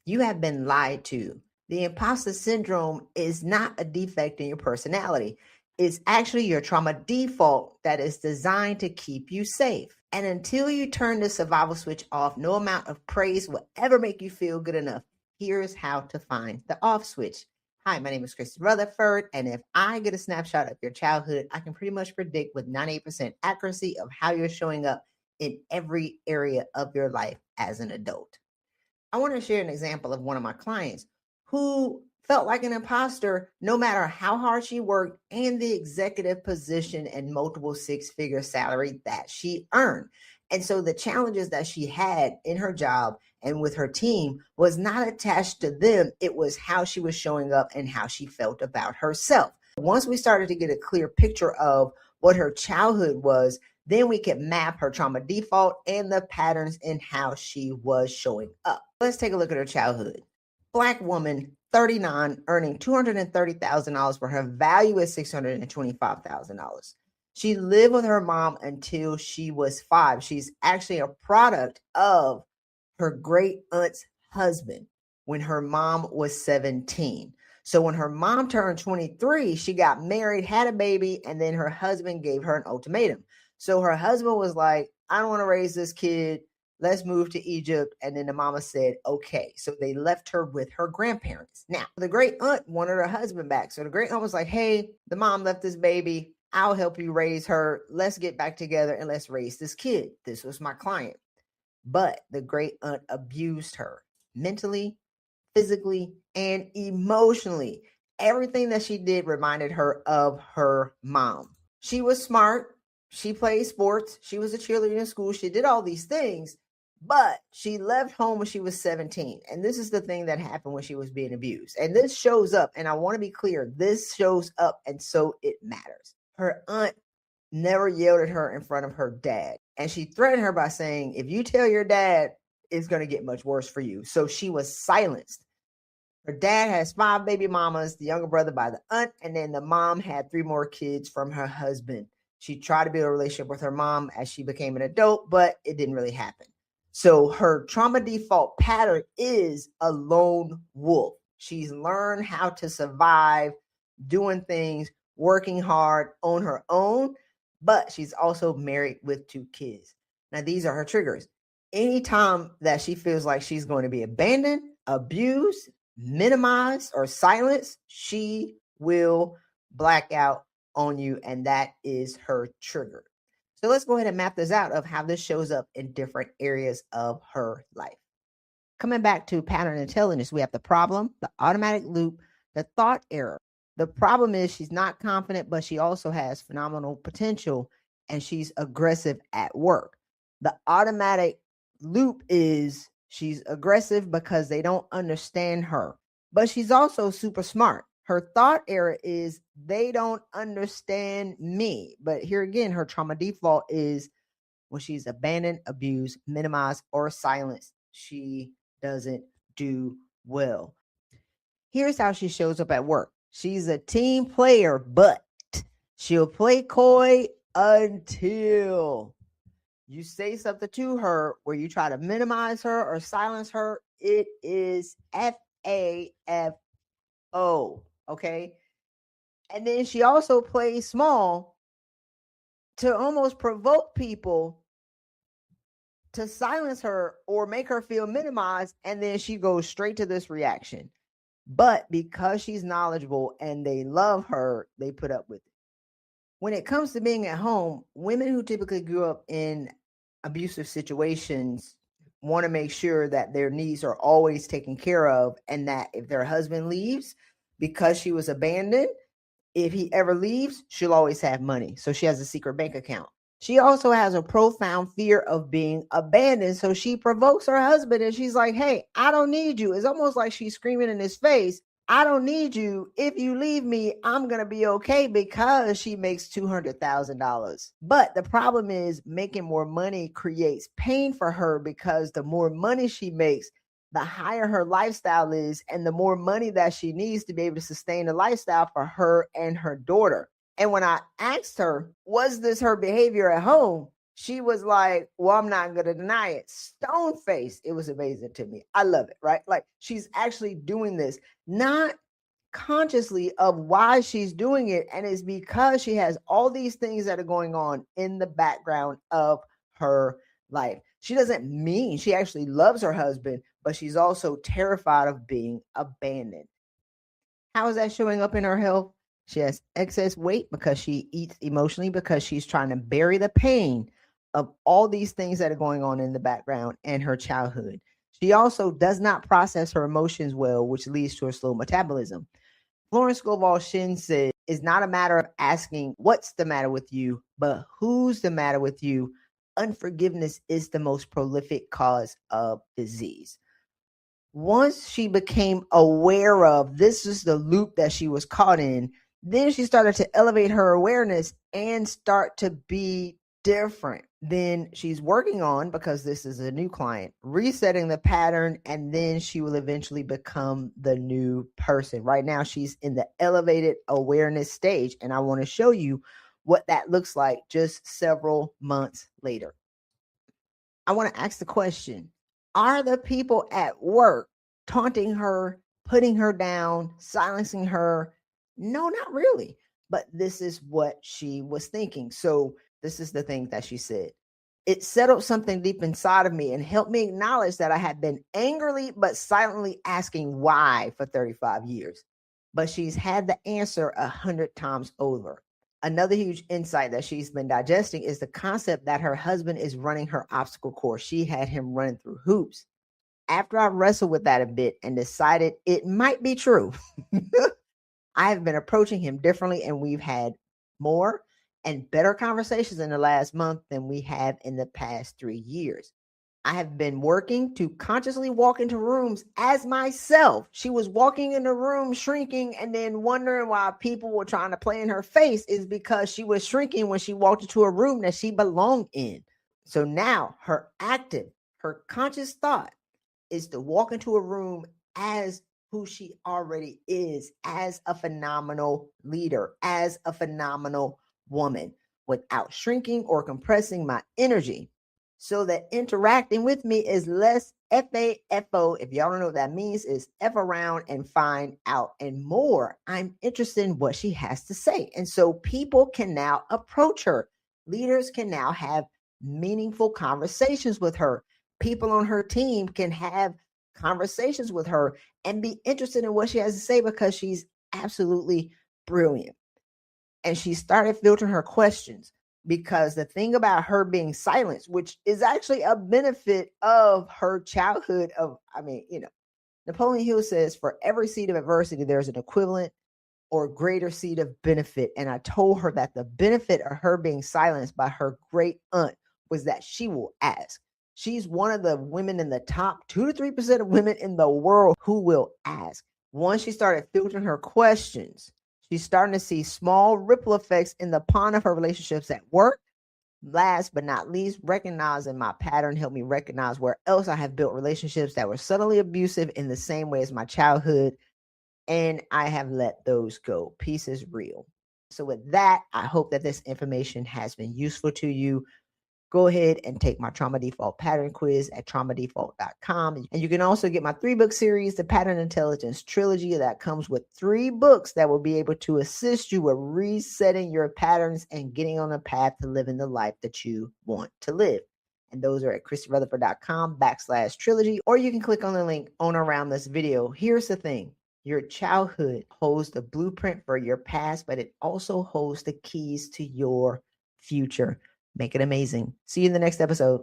You have been lied to. The imposter syndrome is not a defect in your personality. It's actually your trauma default that is designed to keep you safe. And until you turn the survival switch off, no amount of praise will ever make you feel good enough. Here's how to find the off switch. Hi, my name is Christy Rutherford, and if I get a snapshot of your childhood, I can pretty much predict with 98% accuracy of how you're showing up in every area of your life as an adult. I want to share an example of one of my clients who felt like an imposter no matter how hard she worked and the executive position and multiple six-figure salary that she earned. And so the challenges that she had in her job and with her team was not attached to them. It was how she was showing up and how she felt about herself. Once we started to get a clear picture of what her childhood was, then we could map her trauma default and the patterns in how she was showing up. Let's take a look at her childhood. Black woman, 39, earning $230,000 for her value is $625,000. She lived with her mom until she was 5. She's actually a product of her great aunt's husband when her mom was 17. So when her mom turned 23, she got married, had a baby, and then her husband gave her an ultimatum. So her husband was like, I don't want to raise this kid. Let's move to Egypt. And then the mama said, okay. So they left her with her grandparents. Now, the great aunt wanted her husband back. So the great aunt was like, hey, the mom left this baby. I'll help you raise her. Let's get back together and let's raise this kid. This was my client. But the great aunt abused her mentally, physically, and emotionally. Everything that she did reminded her of her mom. She was smart. She played sports. She was a cheerleader in school. She did all these things, but she left home when she was 17. And this is the thing that happened when she was being abused. And this shows up, and I want to be clear, this shows up, and so it matters. Her aunt never yelled at her in front of her dad. And she threatened her by saying, if you tell your dad, it's going to get much worse for you. So she was silenced. Her dad has 5 baby mamas, the younger brother by the aunt, and then the mom had 3 more kids from her husband. She tried to build a relationship with her mom as she became an adult, but it didn't really happen. So her trauma default pattern is a lone wolf. She's learned how to survive doing things, working hard on her own, but she's also married with 2 kids. Now, these are her triggers. Anytime that she feels like she's going to be abandoned, abused, minimized, or silenced, she will black out on you, and that is her trigger. So let's go ahead and map this out of how this shows up in different areas of her life. Coming back to pattern intelligence, we have the problem, the automatic loop, the thought error. The problem is she's not confident, but she also has phenomenal potential, and she's aggressive at work. The automatic loop is she's aggressive because they don't understand her, but she's also super smart. Her thought error is they don't understand me. But here again, her trauma default is when she's abandoned, abused, minimized, or silenced, she doesn't do well. Here's how she shows up at work. She's a team player, but she'll play coy until you say something to her where you try to minimize her or silence her. It is FAFO. Okay. And then she also plays small to almost provoke people to silence her or make her feel minimized. And then she goes straight to this reaction. But because she's knowledgeable and they love her, they put up with it. When it comes to being at home, women who typically grew up in abusive situations want to make sure that their needs are always taken care of, and that if their husband leaves because she was abandoned, if he ever leaves, she'll always have money. So she has a secret bank account. She also has a profound fear of being abandoned. So she provokes her husband and she's like, hey, I don't need you. It's almost like she's screaming in his face, I don't need you. If you leave me, I'm going to be okay, because she makes $200,000. But the problem is making more money creates pain for her, because the more money she makes, the higher her lifestyle is, and the more money that she needs to be able to sustain the lifestyle for her and her daughter. And when I asked her, was this her behavior at home? She was like, well, I'm not going to deny it. Stone face. It was amazing to me. I love it, right? Like she's actually doing this, not consciously of why she's doing it. And it's because she has all these things that are going on in the background of her life. She doesn't mean she actually loves her husband, but she's also terrified of being abandoned. How is that showing up in her health? She has excess weight because she eats emotionally, because she's trying to bury the pain of all these things that are going on in the background and her childhood. She also does not process her emotions well, which leads to a slow metabolism. Florence Scovel Shinn said, it's not a matter of asking what's the matter with you, but who's the matter with you. Unforgiveness is the most prolific cause of disease. Once she became aware of this is the loop that she was caught in, then she started to elevate her awareness and start to be different. Then she's working on, because this is a new client, resetting the pattern, and then she will eventually become the new person. Right now, she's in the elevated awareness stage, and I want to show you what that looks like just several months later. I want to ask the question, are the people at work taunting her, putting her down, silencing her? No, not really. But this is what she was thinking. So this is the thing that she said. It settled something deep inside of me and helped me acknowledge that I had been angrily but silently asking why for 35 years. But she's had the answer 100 times over. Another huge insight that she's been digesting is the concept that her husband is running her obstacle course. She had him running through hoops. After I wrestled with that a bit and decided it might be true, I have been approaching him differently, and we've had more and better conversations in the last month than we have in the past 3 years. I have been working to consciously walk into rooms as myself. She was walking in the room shrinking and then wondering why people were trying to play in her face, is because she was shrinking when she walked into a room that she belonged in. So now her conscious thought is to walk into a room as who she already is, as a phenomenal leader, as a phenomenal woman, without shrinking or compressing my energy, so that interacting with me is less FAFO. If y'all don't know what that means, is F around and find out, and more, I'm interested in what she has to say. And so people can now approach her. Leaders can now have meaningful conversations with her. People on her team can have conversations with her and be interested in what she has to say, because she's absolutely brilliant. And she started filtering her questions, because the thing about her being silenced, which is actually a benefit of her childhood Napoleon Hill says, for every seed of adversity, there's an equivalent or greater seed of benefit. And I told her that the benefit of her being silenced by her great aunt was that she will ask. She's one of the women in the top 2 to 3% of women in the world who will ask. Once she started filtering her questions, she's starting to see small ripple effects in the pond of her relationships at work. Last but not least, recognizing my pattern helped me recognize where else I have built relationships that were subtly abusive in the same way as my childhood, and I have let those go. Peace is real. So with that, I hope that this information has been useful to you. Go ahead and take my trauma default pattern quiz at traumadefault.com. And you can also get my 3-book series, the Pattern Intelligence Trilogy, that comes with 3 books that will be able to assist you with resetting your patterns and getting on a path to living the life that you want to live. And those are at christyrutherford.com/trilogy, or you can click on the link on around this video. Here's the thing. Your childhood holds the blueprint for your past, but it also holds the keys to your future. Make it amazing. See you in the next episode.